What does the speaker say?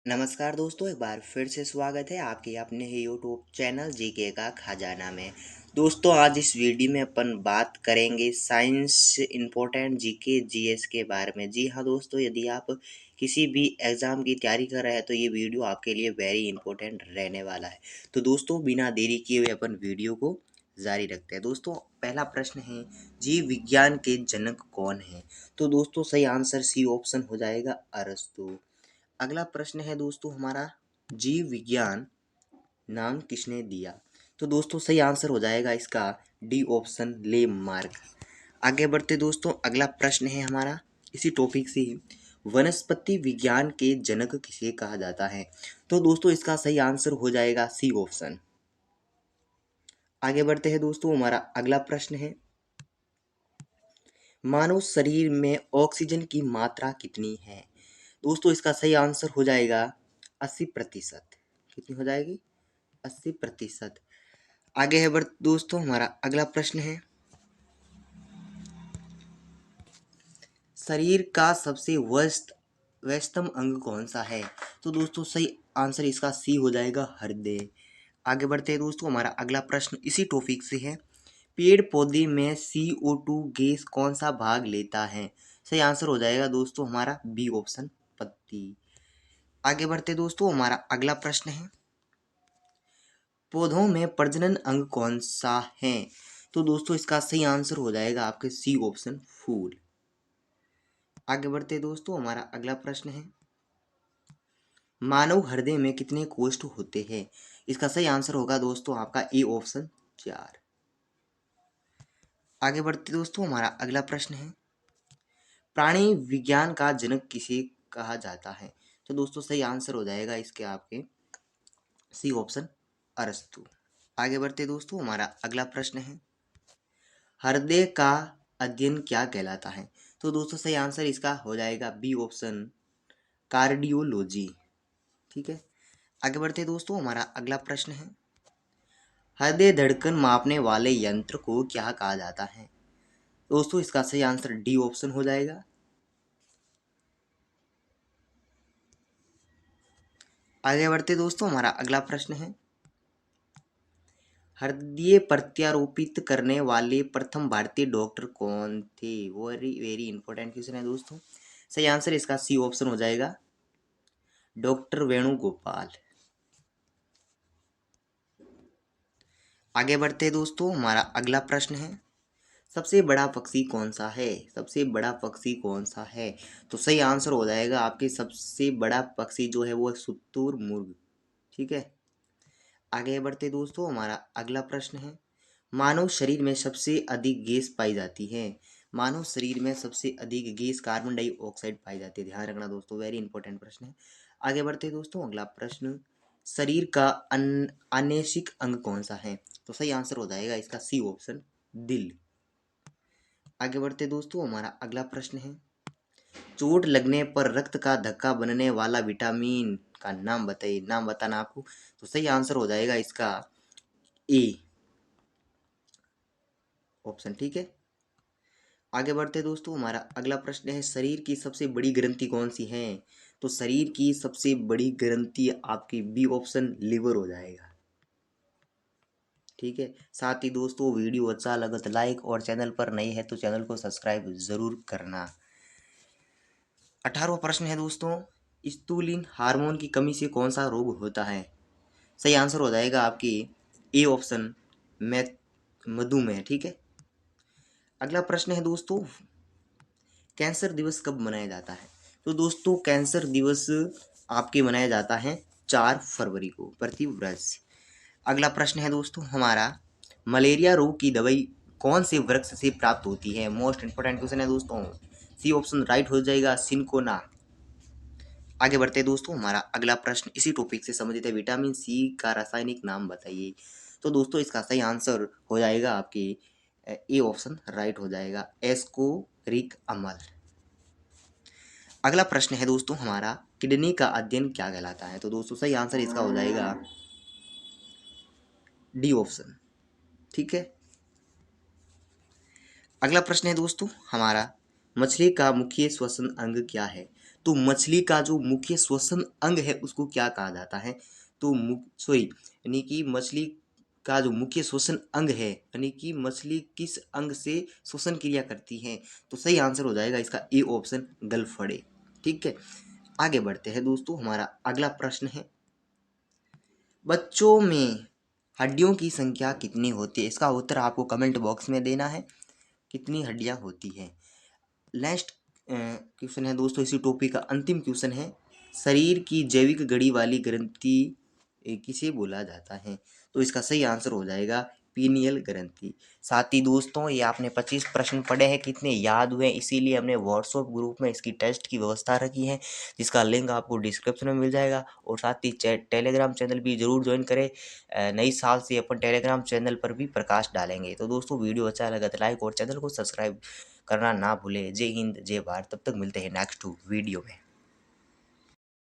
नमस्कार दोस्तों, एक बार फिर से स्वागत है आपके अपने ही यूट्यूब चैनल जीके का खजाना में। दोस्तों, आज इस वीडियो में अपन बात करेंगे साइंस इम्पोर्टेंट जीके जीएस के बारे में। जी हाँ दोस्तों, यदि आप किसी भी एग्ज़ाम की तैयारी कर रहे हैं तो ये वीडियो आपके लिए वेरी इंपॉर्टेंट रहने वाला है। तो दोस्तों, बिना देरी किए हुए अपन वीडियो को जारी रखते हैं। दोस्तों, पहला प्रश्न है, जीव विज्ञान के जनक कौन है? तो दोस्तों, सही आंसर सी ऑप्शन हो जाएगा, अरस्तु। अगला प्रश्न है दोस्तों हमारा, जीव विज्ञान नाम किसने दिया? तो दोस्तों, सही आंसर हो जाएगा इसका डी ऑप्शन, लेमार्क। आगे बढ़ते दोस्तों, अगला प्रश्न है हमारा इसी टॉपिक से ही, वनस्पति विज्ञान के जनक किसे कहा जाता है? तो दोस्तों, इसका सही आंसर हो जाएगा सी ऑप्शन। आगे बढ़ते हैं दोस्तों, हमारा अगला प्रश्न है, मानव शरीर में ऑक्सीजन की मात्रा कितनी है? दोस्तों, इसका सही आंसर हो जाएगा 80%। कितनी हो जाएगी? 80%। आगे है बढ़ दोस्तों, हमारा अगला प्रश्न है, शरीर का सबसे व्यस्तम अंग कौन सा है? तो दोस्तों, सही आंसर इसका सी हो जाएगा, हृदय। आगे बढ़ते हैं दोस्तों, हमारा अगला प्रश्न इसी टॉपिक से है, पेड़ पौधे में CO2 गैस कौन सा भाग लेता है? सही आंसर हो जाएगा दोस्तों हमारा बी ऑप्शन, पत्ती। आगे बढ़ते दोस्तों, हमारा अगला प्रश्न है, पौधों में प्रजनन अंग कौन सा है? तो दोस्तों, इसका सही आंसर हो जाएगा आपके सी ऑप्शन, फूल। आगे बढ़ते दोस्तों, हमारा अगला प्रश्न है, मानव हृदय में कितने कोष्ठ होते हैं? इसका सही आंसर होगा दोस्तों आपका ए ऑप्शन, 4। आगे बढ़ते दोस्तों, हमारा अगला प्रश्न है, प्राणी विज्ञान का जनक किसे कहा जाता है? तो दोस्तों, सही आंसर हो जाएगा इसके आपके सी ऑप्शन, अरस्तु। आगे बढ़ते दोस्तों, हमारा अगला प्रश्न है, हृदय का अध्ययन क्या कहलाता है? तो दोस्तों, सही आंसर इसका हो जाएगा बी ऑप्शन, कार्डियोलॉजी। ठीक है। आगे बढ़ते दोस्तों, हमारा अगला प्रश्न है, हृदय धड़कन मापने वाले यंत्र को क्या कहा जाता है? दोस्तों, इसका सही आंसर डी ऑप्शन हो जाएगा। आगे बढ़ते दोस्तों, हमारा अगला प्रश्न है, हृदय प्रत्यारोपित करने वाले प्रथम भारतीय डॉक्टर कौन थे? वेरी वेरी इंपॉर्टेंट क्वेश्चन है दोस्तों। सही आंसर इसका सी ऑप्शन हो जाएगा, डॉक्टर वेणुगोपाल। आगे बढ़ते दोस्तों, हमारा अगला प्रश्न है, सबसे बड़ा पक्षी कौन सा है? सबसे बड़ा पक्षी कौन सा है? तो सही आंसर हो जाएगा आपके सबसे बड़ा पक्षी जो है वो शुतुरमुर्ग। ठीक है। आगे बढ़ते दोस्तों, हमारा अगला प्रश्न है, मानव शरीर में सबसे अधिक गैस पाई जाती है? मानव शरीर में सबसे अधिक गैस कार्बन डाइऑक्साइड पाई जाती है। ध्यान रखना दोस्तों, वेरी इंपॉर्टेंट प्रश्न है। आगे बढ़ते दोस्तों, अगला प्रश्न, शरीर का अनैच्छिक अंग कौन सा है? तो सही आंसर हो जाएगा इसका सी ऑप्शन, दिल। आगे बढ़ते दोस्तों, हमारा अगला प्रश्न है, चोट लगने पर रक्त का धक्का बनने वाला विटामिन का नाम बताइए। नाम बताना आपको। तो सही आंसर हो जाएगा इसका ए ऑप्शन। ठीक है। आगे बढ़ते दोस्तों, हमारा अगला प्रश्न है, शरीर की सबसे बड़ी ग्रंथि कौन सी है? तो शरीर की सबसे बड़ी ग्रंथि आपकी बी ऑप्शन, लिवर हो जाएगा। ठीक है। साथ ही दोस्तों, वीडियो अच्छा लगा तो लाइक, और चैनल पर नए हैं तो चैनल को सब्सक्राइब जरूर करना। 18वां प्रश्न है दोस्तों, स्टुलिन हार्मोन की कमी से कौन सा रोग होता है? सही आंसर हो जाएगा आपकी ए ऑप्शन, मधुमेह। ठीक है। अगला प्रश्न है दोस्तों, कैंसर दिवस कब मनाया जाता है? तो दोस्तों, कैंसर दिवस आपके मनाया जाता है 4 फरवरी को, प्रति वर्ष। अगला प्रश्न है दोस्तों हमारा, मलेरिया रोग की दवाई कौन से वृक्ष से प्राप्त होती है? मोस्ट इंपोर्टेंट क्वेश्चन है दोस्तों। सी ऑप्शन राइट हो जाएगा, सिंकोना। आगे बढ़ते हैं दोस्तों, हमारा अगला प्रश्न इसी टॉपिक से संबंधित है, विटामिन सी का रासायनिक नाम बताइए। तो दोस्तों, इसका सही आंसर हो जाएगा आपके ए ऑप्शन, राइट हो जाएगा, एस्कोरिक अम्ल। अगला प्रश्न है दोस्तों हमारा, किडनी का अध्ययन क्या कहलाता है? तो दोस्तों, सही आंसर इसका हो जाएगा डी ऑप्शन। ठीक है। अगला प्रश्न है दोस्तों हमारा, मछली का मुख्य श्वसन अंग क्या है? तो मछली का जो मुख्य श्वसन अंग है उसको क्या कहा जाता है? तो यानी कि मछली का जो मुख्य श्वसन अंग है, यानी कि मछली किस अंग से श्वसन क्रिया करती है? तो सही आंसर हो जाएगा इसका ए ऑप्शन, गलफड़े। ठीक है, आगे बढ़ते हैं दोस्तों। हमारा अगला प्रश्न है, बच्चों में हड्डियों की संख्या कितनी होती है? इसका उत्तर आपको कमेंट बॉक्स में देना है, कितनी हड्डियां होती हैं। नेक्स्ट क्वेश्चन है दोस्तों, इसी टॉपिक का अंतिम क्वेश्चन है, शरीर की जैविक घड़ी वाली ग्रंथि किसे बोला जाता है? तो इसका सही आंसर हो जाएगा पीनियल ग्रंथि। साथ ही दोस्तों, ये आपने 25 प्रश्न पढ़े हैं, कितने याद हुए, इसीलिए हमने व्हाट्सएप ग्रुप में इसकी टेस्ट की व्यवस्था रखी है, जिसका लिंक आपको डिस्क्रिप्शन में मिल जाएगा। और साथ ही टेलीग्राम चैनल भी जरूर ज्वाइन करें। नई साल से अपन टेलीग्राम चैनल पर भी प्रकाश डालेंगे। तो दोस्तों, वीडियो अच्छा लगा तो लाइक और चैनल को सब्सक्राइब करना ना भूले। जय हिंद, जय भारत। तब तक मिलते हैं नेक्स्ट वीडियो में।